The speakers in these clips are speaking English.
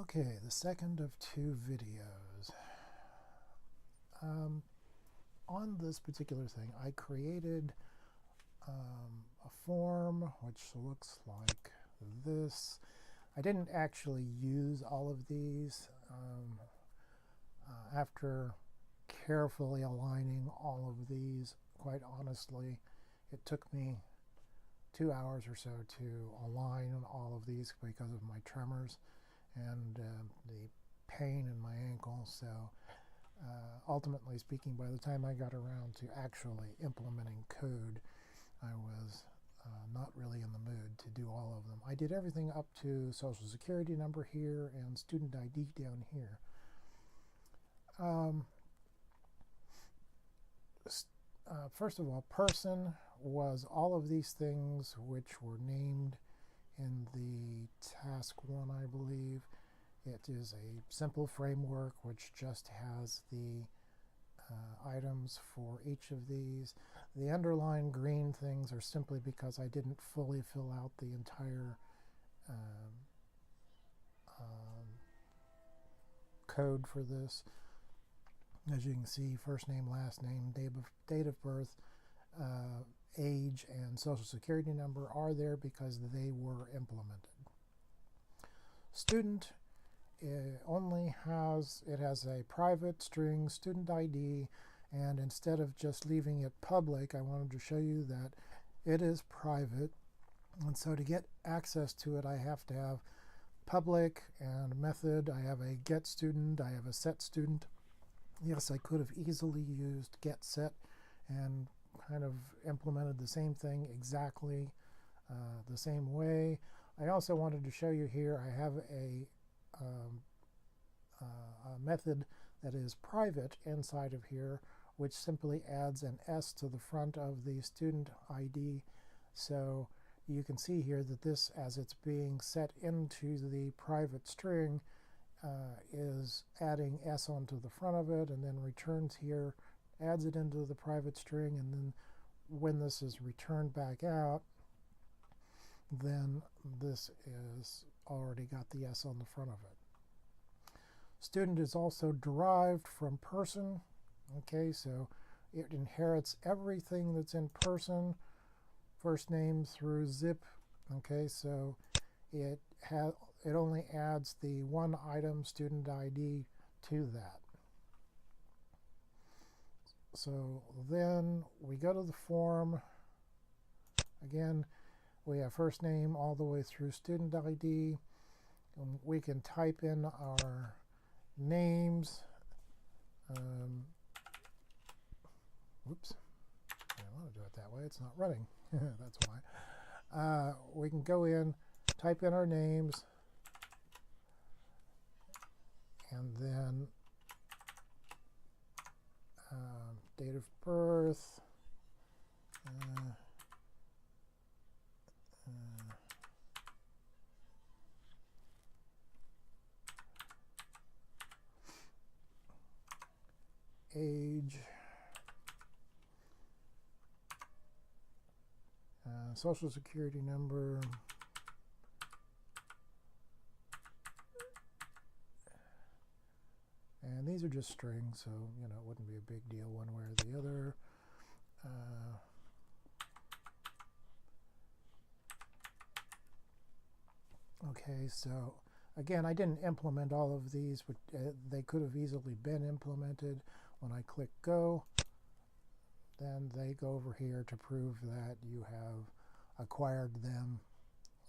Okay, the second of two videos. On this particular thing, I created a form which looks like this. I didn't actually use all of these. After carefully aligning all of these, quite honestly, it took me 2 hours or so to align all of these because of my tremors and the pain in my ankle. So ultimately speaking, by the time I got around to actually implementing code, I was not really in the mood to do all of them. I did everything up to social security number here and student ID down here. First of all, person was all of these things which were named in the task 1, I believe. It is a simple framework which just has the items for each of these. The underlined green things are simply because I didn't fully fill out the entire code for this. As you can see, first name, last name, date of birth, age, and social security number are there because they were implemented. Student only has a private string student ID, and instead of just leaving it public, I wanted to show you that it is private. And so to get access to it, I have to have public and method. I have a get student, I have a set student. Yes, I could have easily used get set and kind of implemented the same thing exactly the same way. I also wanted to show you here I have a method that is private inside of here, which simply adds an S to the front of the student ID. So you can see here that this, as it's being set into the private string, is adding S onto the front of it, and then returns here, adds it into the private string, and then when this is returned back out, then this is already got the S on the front of it. Student is also derived from person. Okay, so it inherits everything that's in person, first name through zip. Okay, so it only adds the one item student ID to that. So then we go to the form. Again, we have first name all the way through student ID. And we can type in our names. Whoops, I don't want to do it that way. It's not running. That's why. We can go in, type in our names, and then date of birth, age, social security number, and these are just strings, so it wouldn't be a big deal one way or the other. Okay, so again, I didn't implement all of these, but they could have easily been implemented. When I click go, then they go over here to prove that you have acquired them.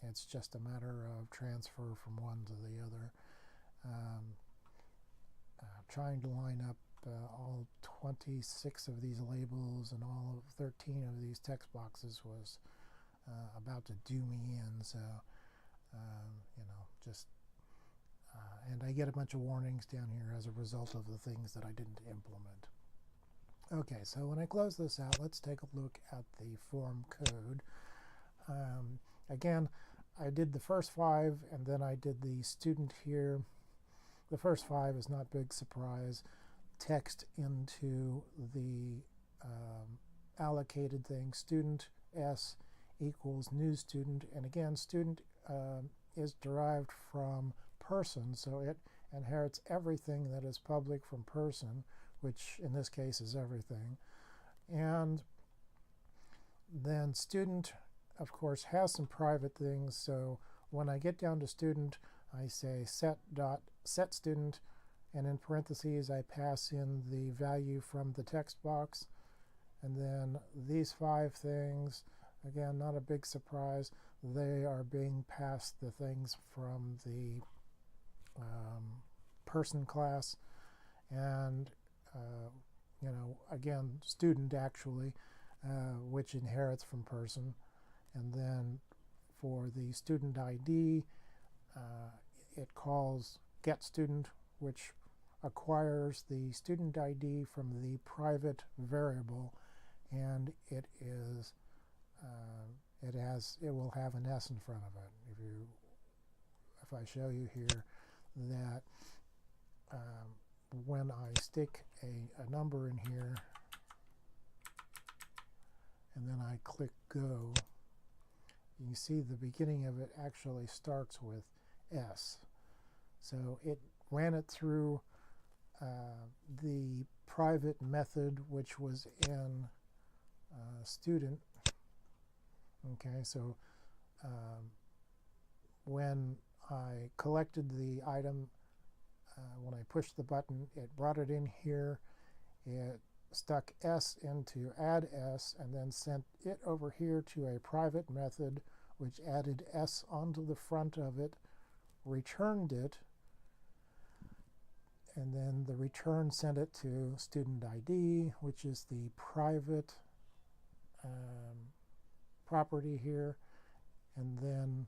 It's just a matter of transfer from one to the other. Trying to line up all 26 of these labels and all of 13 of these text boxes was about to do me in. So and I get a bunch of warnings down here as a result of the things that I didn't implement. Okay, so when I close this out, let's take a look at the form code. Again, I did the first 5, and then I did the student here. The first 5 is not big surprise. Text into the allocated thing, student S equals new student, and again, student is derived from person, so it inherits everything that is public from person, which in this case is everything. And then student, of course, has some private things, so when I get down to student, I say set student, and in parentheses I pass in the value from the text box. And then these 5 things, again, not a big surprise, they are being passed the things from the person class. And again, student actually, which inherits from person. And then for the student ID, it calls getStudent, which acquires the student ID from the private variable, and it will have an S in front of it. If I show you here that when I stick a number in here and then I click go, you see the beginning of it actually starts with S. So it ran it through the private method, which was in student. Okay, so when I collected the item, when I pushed the button, it brought it in here. It stuck S into add S and then sent it over here to a private method which added S onto the front of it, returned it, and then the return sent it to student ID, which is the private property here. And then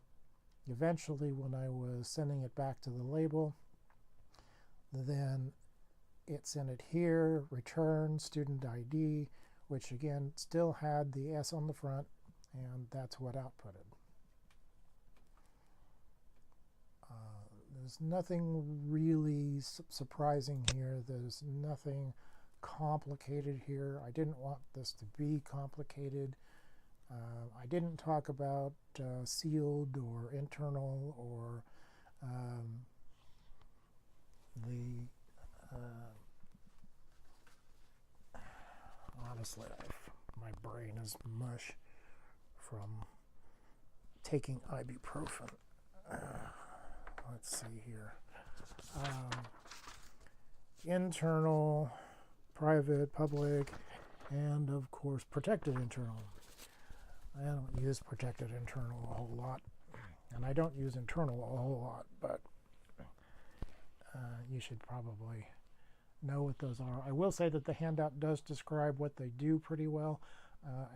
eventually, when I was sending it back to the label, then it sent it here, return student ID, which again still had the S on the front, and that's what outputted. There's nothing really surprising here. There's nothing complicated here. I didn't want this to be complicated. I didn't talk about sealed or internal or honestly, my brain is mush from taking ibuprofen. Let's see here. Internal, private, public, and of course protected internal. I don't use protected internal a whole lot, and I don't use internal a whole lot, but you should probably know what those are. I will say that the handout does describe what they do pretty well,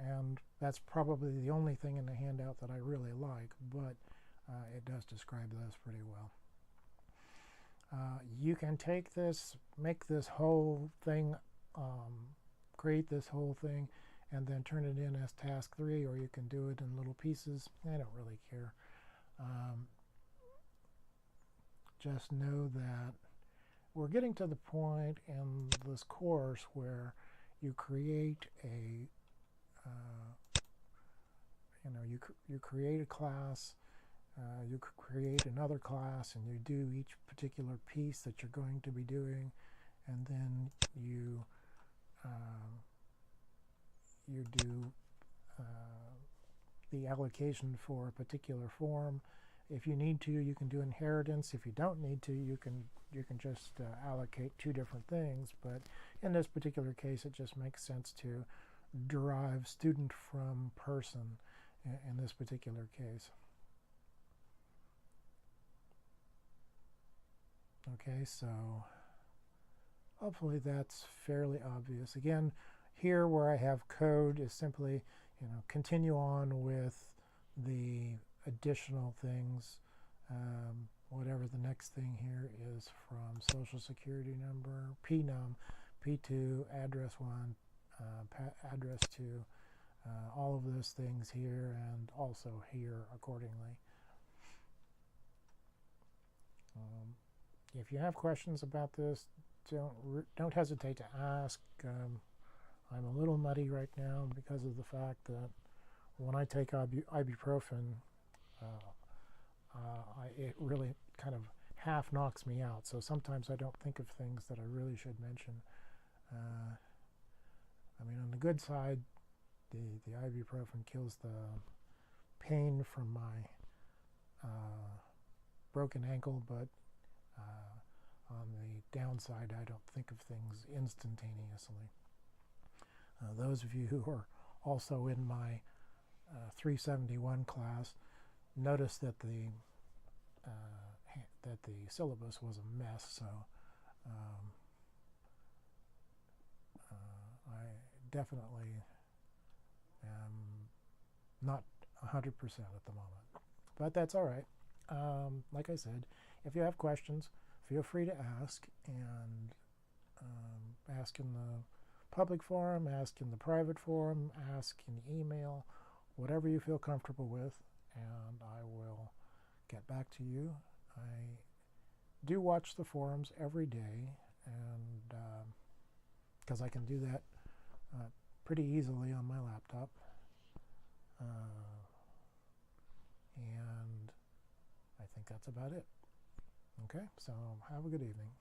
and that's probably the only thing in the handout that I really like, but it does describe those pretty well. You can take this, make this whole thing, create this whole thing, and then turn it in as task 3, or you can do it in little pieces. I don't really care. Just know that we're getting to the point in this course where you create a, you create a class, you create another class, and you do each particular piece that you're going to be doing, and then you do the allocation for a particular form. If you need to, you can do inheritance. If you don't need to, you can just allocate 2 different things. But in this particular case, it just makes sense to derive student from person in this particular case. Okay, so hopefully that's fairly obvious. Again, here where I have code is simply, continue on with the additional things, whatever the next thing here is from social security number, PNUM, P2, address 1, address 2, all of those things here, and also here accordingly. If you have questions about this, don't hesitate to ask. I'm a little muddy right now because of the fact that when I take ibuprofen, it really kind of half knocks me out. So sometimes I don't think of things that I really should mention. I mean, on the good side, the ibuprofen kills the pain from my broken ankle, but on the downside, I don't think of things instantaneously. Those of you who are also in my 371 class noticed that the syllabus was a mess, so I definitely am not 100% at the moment, but that's all right. Like I said, if you have questions, feel free to ask, and ask in the public forum, ask in the private forum, ask in email, whatever you feel comfortable with, and I will get back to you. I do watch the forums every day, and because I can do that pretty easily on my laptop, and I think that's about it. Okay, so have a good evening.